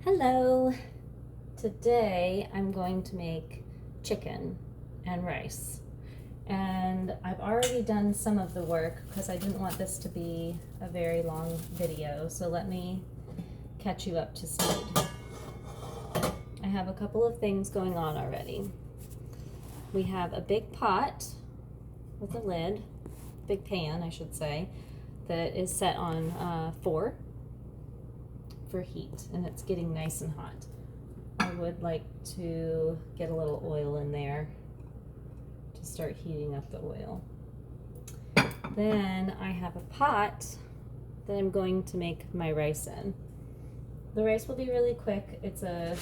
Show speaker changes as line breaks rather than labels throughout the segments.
Hello! Today I'm going to make chicken and rice. And I've already done some of the work because I didn't want this to be a very long video, so let me catch you up to speed. I have a couple of things going on already. We have a big pot with a lid, big pan I should say, that is set on 4 for heat, and it's getting nice and hot. I would like to get a little oil in there to start heating up the oil. Then I have a pot that I'm going to make my rice in. The rice will be really quick. It's a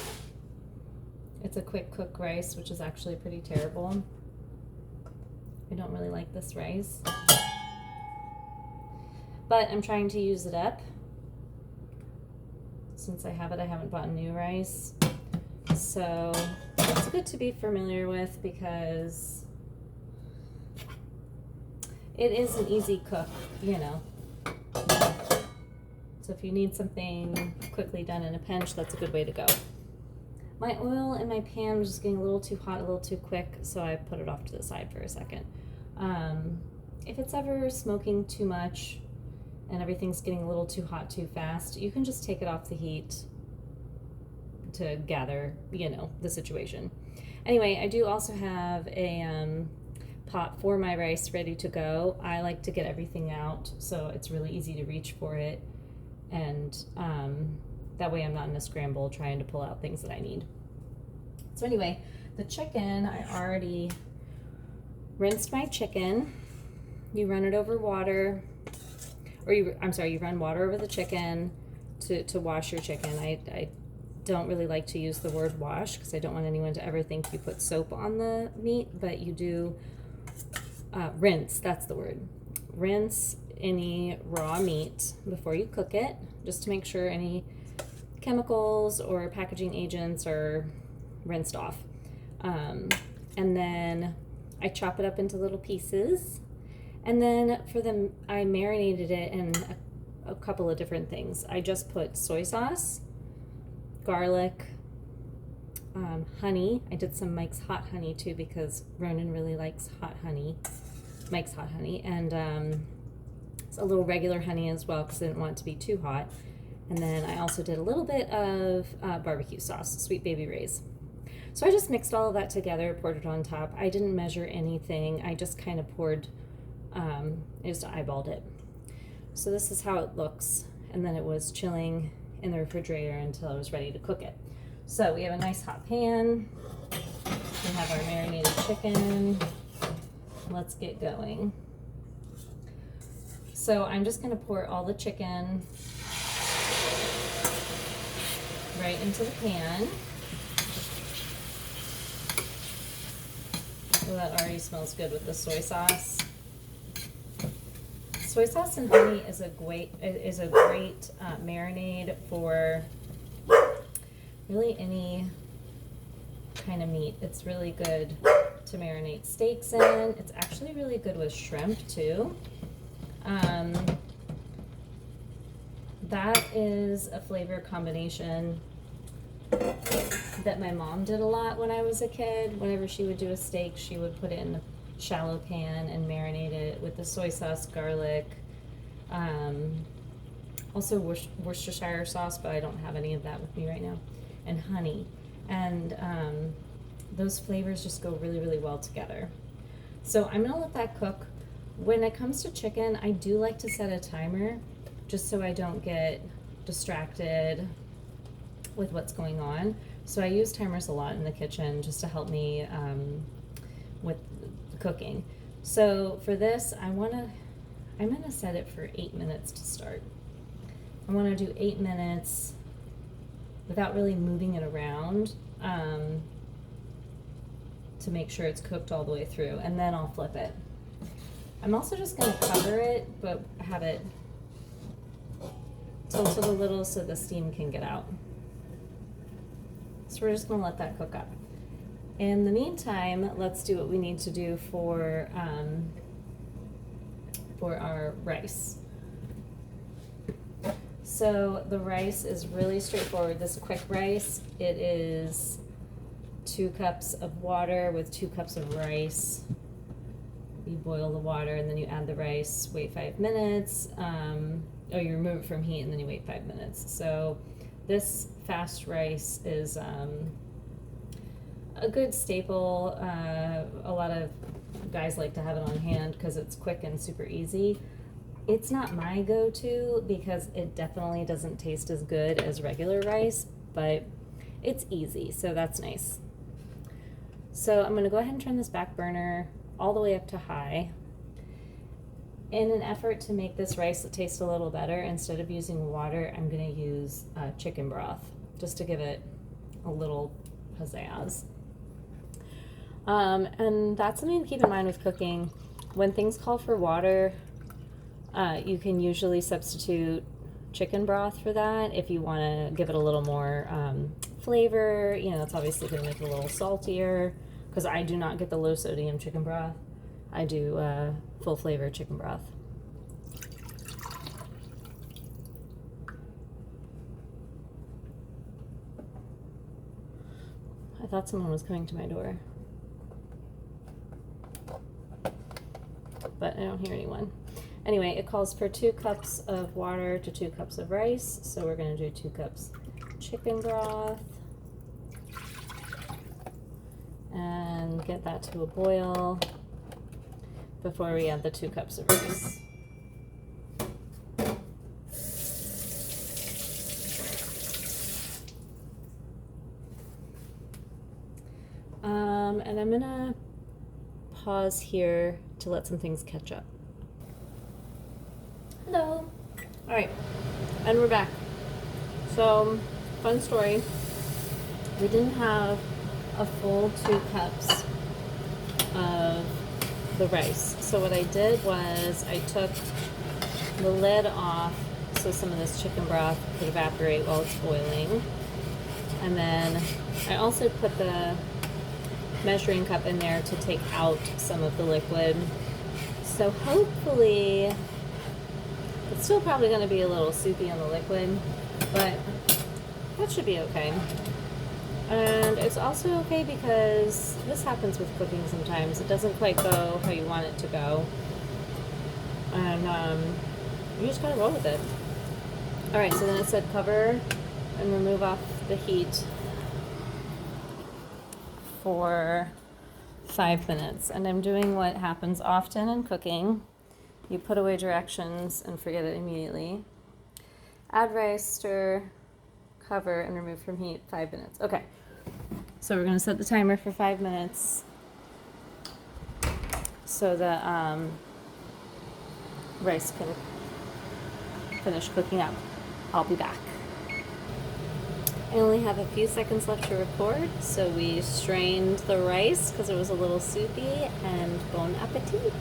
quick cook rice, which is actually pretty terrible. I don't really like this rice, but I'm trying to use it up. Since I have it, I haven't bought new rice. So it's good to be familiar with because it is an easy cook, you know. So if you need something quickly done in a pinch, that's a good way to go. My oil in my pan was just getting a little too hot, a little too quick, so I put it off to the side for a second. If it's ever smoking too much and everything's getting a little too hot too fast, you can just take it off the heat to gather, you know, the situation. Anyway, I do also have a pot for my rice ready to go. I like to get everything out so it's really easy to reach for it, and that way I'm not in a scramble trying to pull out things that I need. So anyway, the chicken, I already rinsed my chicken. You run it over water, or you run water over the chicken to wash your chicken. I don't really like to use the word wash because I don't want anyone to ever think you put soap on the meat, but you do rinse, that's the word. Rinse any raw meat before you cook it, just to make sure any chemicals or packaging agents are rinsed off. And then I chop it up into little pieces. And then for them, I marinated it in a couple of different things. I just put soy sauce, garlic, honey. I did some Mike's Hot Honey too because Ronan really likes hot honey, Mike's Hot Honey, and it's a little regular honey as well because I didn't want it to be too hot. And then I also did a little bit of barbecue sauce, Sweet Baby Ray's. So I just mixed all of that together, poured it on top. I didn't measure anything. I just kind of poured, I just eyeballed it. So this is how it looks. And then it was chilling in the refrigerator until I was ready to cook it. So we have a nice hot pan. We have our marinated chicken. Let's get going. So I'm just going to pour all the chicken right into the pan. So that already smells good with the soy sauce. Soy sauce and honey is a great marinade for really any kind of meat. It's really good to marinate steaks in. It's actually really good with shrimp too. That is a flavor combination that my mom did a lot when I was a kid. Whenever she would do a steak, she would put it in a shallow pan and marinate it with the soy sauce, garlic, also Worcestershire sauce, but I don't have any of that with me right now, and honey. And those flavors just go really, really well together. So I'm gonna let that cook. When it comes to chicken, I do like to set a timer just so I don't get distracted with what's going on. So I use timers a lot in the kitchen just to help me with cooking. So for this, I'm gonna set it for 8 minutes to start. I want to do 8 minutes without really moving it around to make sure it's cooked all the way through, and then I'll flip it. I'm also just going to cover it, but have it tilted a little so the steam can get out. So we're just going to let that cook up. In the meantime, let's do what we need to do for our rice. So the rice is really straightforward. This quick rice, it is 2 cups of water with 2 cups of rice. You boil the water and then you add the rice, wait 5 minutes. You remove it from heat and then you wait 5 minutes. So this fast rice is a good staple. A lot of guys like to have it on hand because it's quick and super easy. It's not my go-to because it definitely doesn't taste as good as regular rice, but it's easy, so that's nice. So I'm going to go ahead and turn this back burner all the way up to high. In an effort to make this rice taste a little better, instead of using water, I'm going to use chicken broth just to give it a little pizzazz. And that's something to keep in mind with cooking. When things call for water, you can usually substitute chicken broth for that if you want to give it a little more flavor. You know, it's obviously going to make it a little saltier because I do not get the low sodium chicken broth. I do full flavor chicken broth. I thought someone was coming to my door, but I don't hear anyone. Anyway, it calls for 2 cups of water to 2 cups of rice, so we're going to do 2 cups chicken broth and get that to a boil before we add the 2 cups of rice. And I'm going to pause here to let some things catch up. Hello. All right, and we're back. So, fun story. We didn't have a full 2 cups of the rice. So what I did was I took the lid off so some of this chicken broth could evaporate while it's boiling. And then I also put the measuring cup in there to take out some of the liquid. So hopefully, it's still probably going to be a little soupy on the liquid, but that should be okay. And it's also okay because this happens with cooking sometimes. It doesn't quite go how you want it to go. And you just gotta roll with it. Alright, so then it said cover and remove off the heat for 5 minutes. And I'm doing what happens often in cooking. You put away directions and forget it immediately. Add rice, stir, cover, and remove from heat 5 minutes. Okay, so we're going to set the timer for 5 minutes so the rice can finish cooking up. I'll be back. I only have a few seconds left to record, so we strained the rice because it was a little soupy, and bon appetit.